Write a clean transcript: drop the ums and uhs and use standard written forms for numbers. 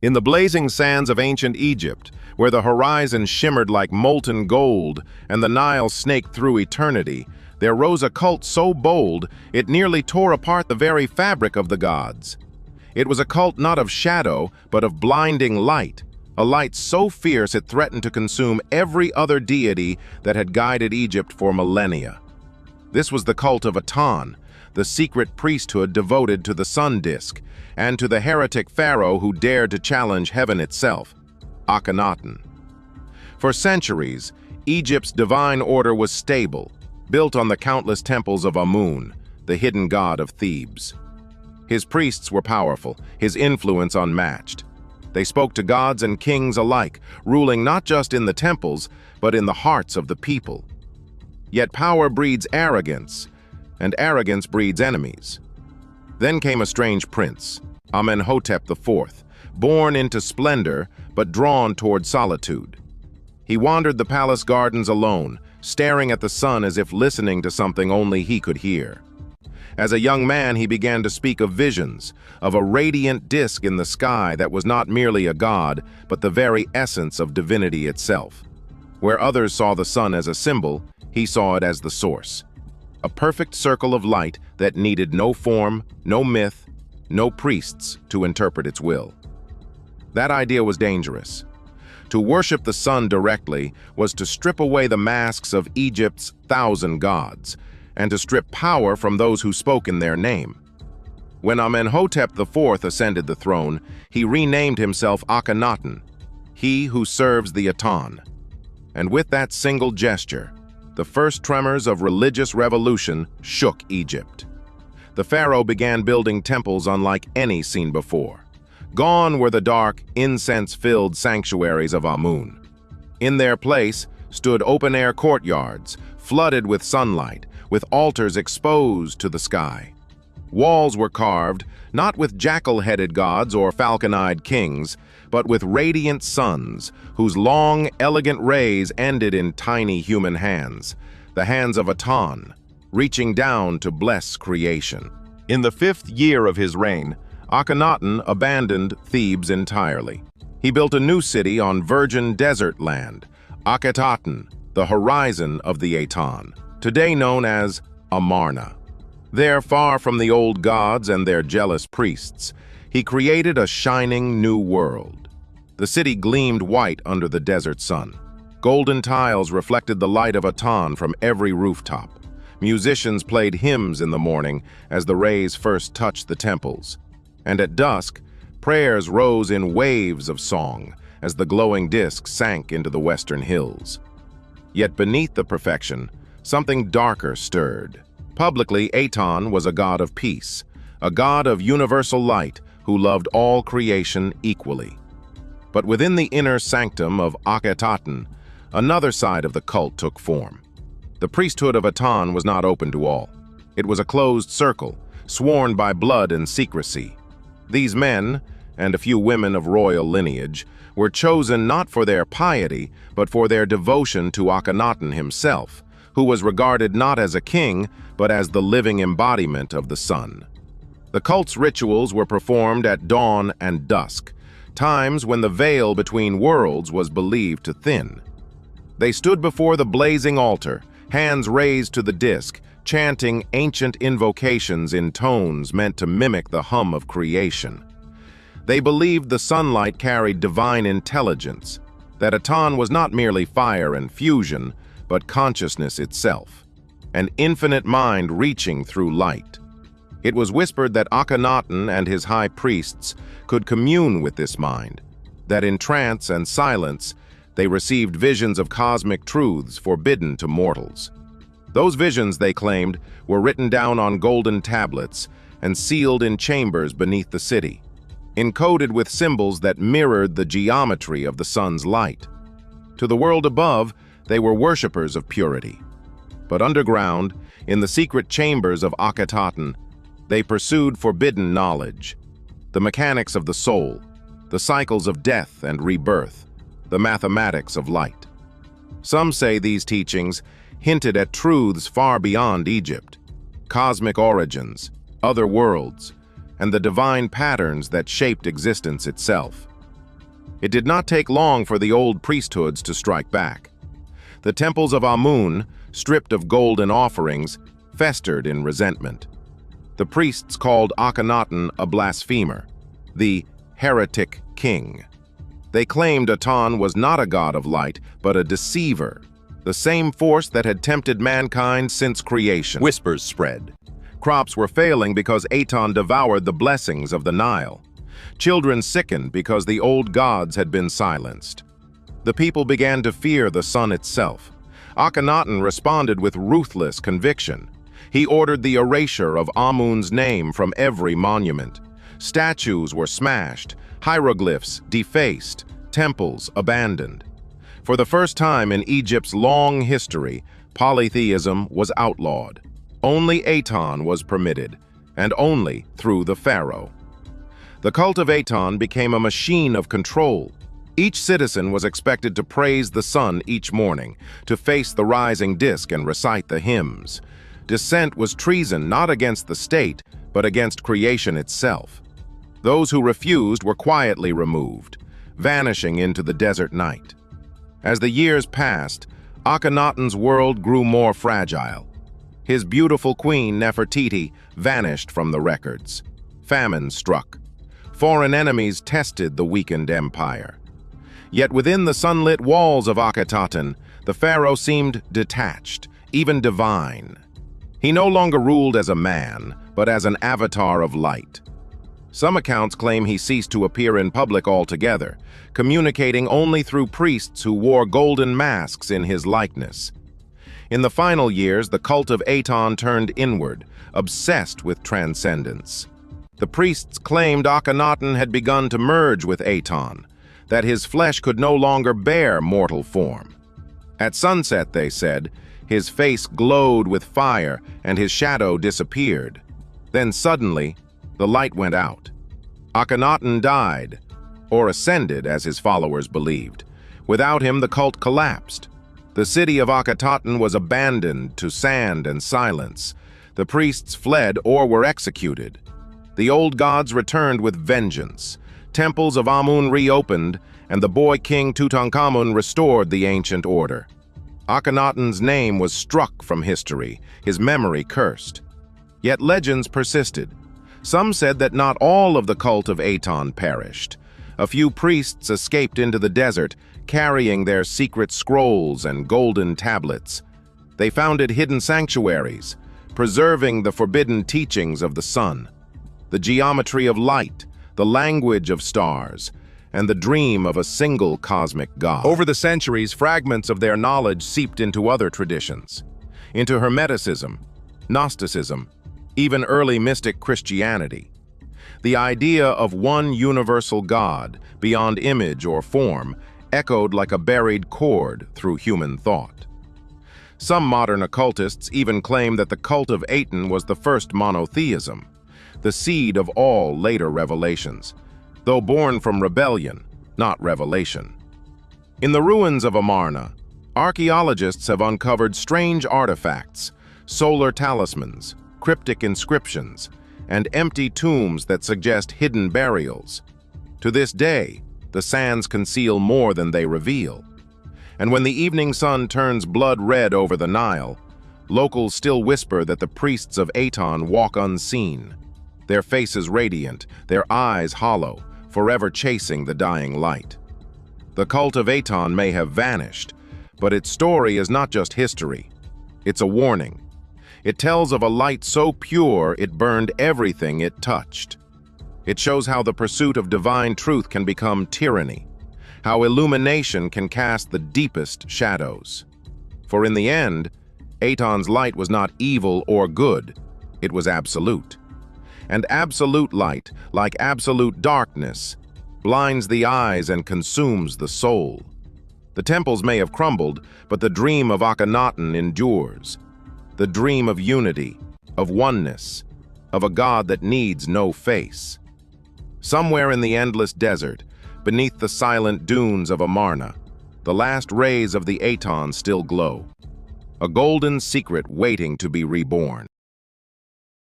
In the blazing sands of ancient Egypt, where the horizon shimmered like molten gold and the Nile snaked through eternity, there rose a cult so bold it nearly tore apart the very fabric of the gods. It was a cult not of shadow, but of blinding light, a light so fierce it threatened to consume every other deity that had guided Egypt for millennia. This was the cult of Aton, the secret priesthood devoted to the sun disk, and to the heretic pharaoh who dared to challenge heaven itself, Akhenaten. For centuries, Egypt's divine order was stable, built on the countless temples of Amun, the hidden god of Thebes. His priests were powerful, his influence unmatched. They spoke to gods and kings alike, ruling not just in the temples, but in the hearts of the people. Yet power breeds arrogance, and arrogance breeds enemies. Then came a strange prince, Amenhotep IV, born into splendor but drawn toward solitude. He wandered the palace gardens alone, staring at the sun as if listening to something only he could hear. As a young man, he began to speak of visions, of a radiant disk in the sky that was not merely a god, but the very essence of divinity itself. Where others saw the sun as a symbol, he saw it as the source. A perfect circle of light that needed no form, no myth, no priests to interpret its will. That idea was dangerous. To worship the sun directly was to strip away the masks of Egypt's 1,000 gods, and to strip power from those who spoke in their name. When Amenhotep IV ascended the throne, he renamed himself Akhenaten, he who serves the Aton. And with that single gesture, the first tremors of religious revolution shook Egypt. The pharaoh began building temples unlike any seen before. Gone were the dark, incense-filled sanctuaries of Amun. In their place stood open-air courtyards, flooded with sunlight, with altars exposed to the sky. Walls were carved, not with jackal-headed gods or falcon-eyed kings, but with radiant suns, whose long, elegant rays ended in tiny human hands, the hands of Aton, reaching down to bless creation. In the 5th year of his reign, Akhenaten abandoned Thebes entirely. He built a new city on virgin desert land, Akhetaten, the horizon of the Aton, today known as Amarna. There, far from the old gods and their jealous priests, he created a shining new world. The city gleamed white under the desert sun. Golden tiles reflected the light of Aton from every rooftop. Musicians played hymns in the morning as the rays first touched the temples. And at dusk, prayers rose in waves of song as the glowing disk sank into the western hills. Yet beneath the perfection, something darker stirred. Publicly, Aton was a god of peace, a god of universal light who loved all creation equally. But within the inner sanctum of Akhetaten, another side of the cult took form. The priesthood of Aton was not open to all. It was a closed circle, sworn by blood and secrecy. These men, and a few women of royal lineage, were chosen not for their piety, but for their devotion to Akhenaten himself, who was regarded not as a king, but as the living embodiment of the sun. The cult's rituals were performed at dawn and dusk, times when the veil between worlds was believed to thin. They stood before the blazing altar, hands raised to the disk, chanting ancient invocations in tones meant to mimic the hum of creation. They believed the sunlight carried divine intelligence, that Aton was not merely fire and fusion, but consciousness itself, an infinite mind reaching through light. It was whispered that Akhenaten and his high priests could commune with this mind, that in trance and silence they received visions of cosmic truths forbidden to mortals. Those visions, they claimed, were written down on golden tablets and sealed in chambers beneath the city, encoded with symbols that mirrored the geometry of the sun's light. To the world above, they were worshippers of purity. But underground, in the secret chambers of Akhetaten, they pursued forbidden knowledge, the mechanics of the soul, the cycles of death and rebirth, the mathematics of light. Some say these teachings hinted at truths far beyond Egypt, cosmic origins, other worlds, and the divine patterns that shaped existence itself. It did not take long for the old priesthoods to strike back. The temples of Amun, stripped of golden offerings, festered in resentment. The priests called Akhenaten a blasphemer, the heretic king. They claimed Aton was not a god of light, but a deceiver, the same force that had tempted mankind since creation. Whispers spread. Crops were failing because Aton devoured the blessings of the Nile. Children sickened because the old gods had been silenced. The people began to fear the sun itself. Akhenaten responded with ruthless conviction. He ordered the erasure of Amun's name from every monument. Statues were smashed, hieroglyphs defaced, temples abandoned. For the first time in Egypt's long history, polytheism was outlawed. Only Aton was permitted, and only through the pharaoh. The cult of Aton became a machine of control. Each citizen was expected to praise the sun each morning, to face the rising disk and recite the hymns. Dissent was treason not against the state, but against creation itself. Those who refused were quietly removed, vanishing into the desert night. As the years passed, Akhenaten's world grew more fragile. His beautiful queen, Nefertiti, vanished from the records. Famine struck. Foreign enemies tested the weakened empire. Yet within the sunlit walls of Akhenaten, the pharaoh seemed detached, even divine. He no longer ruled as a man, but as an avatar of light. Some accounts claim he ceased to appear in public altogether, communicating only through priests who wore golden masks in his likeness. In the final years, the cult of Aton turned inward, obsessed with transcendence. The priests claimed Akhenaten had begun to merge with Aton, that his flesh could no longer bear mortal form. At sunset, they said, his face glowed with fire and his shadow disappeared. Then suddenly, the light went out. Akhenaten died, or ascended as his followers believed. Without him, the cult collapsed. The city of Akhenaten was abandoned to sand and silence. The priests fled or were executed. The old gods returned with vengeance. Temples of Amun reopened, and the boy king Tutankhamun restored the ancient order. Akhenaten's name was struck from history, his memory cursed. Yet legends persisted. Some said that not all of the cult of Aton perished. A few priests escaped into the desert, carrying their secret scrolls and golden tablets. They founded hidden sanctuaries, preserving the forbidden teachings of the sun, the geometry of light, the language of stars, and the dream of a single cosmic god. Over the centuries, fragments of their knowledge seeped into other traditions, into Hermeticism, Gnosticism, even early mystic Christianity. The idea of one universal God, beyond image or form, echoed like a buried chord through human thought. Some modern occultists even claim that the cult of Aton was the first monotheism, the seed of all later revelations, though born from rebellion, not revelation. In the ruins of Amarna, archaeologists have uncovered strange artifacts, solar talismans, cryptic inscriptions, and empty tombs that suggest hidden burials. To this day, the sands conceal more than they reveal. And when the evening sun turns blood red over the Nile, locals still whisper that the priests of Aton walk unseen, their faces radiant, their eyes hollow, forever chasing the dying light. The cult of Aton may have vanished, but its story is not just history. It's a warning. It tells of a light so pure it burned everything it touched. It shows how the pursuit of divine truth can become tyranny, how illumination can cast the deepest shadows. For in the end, Aton's light was not evil or good, it was absolute. And absolute light, like absolute darkness, blinds the eyes and consumes the soul. The temples may have crumbled, but the dream of Akhenaten endures. The dream of unity, of oneness, of a God that needs no face. Somewhere in the endless desert, beneath the silent dunes of Amarna, the last rays of the Aton still glow. A golden secret waiting to be reborn.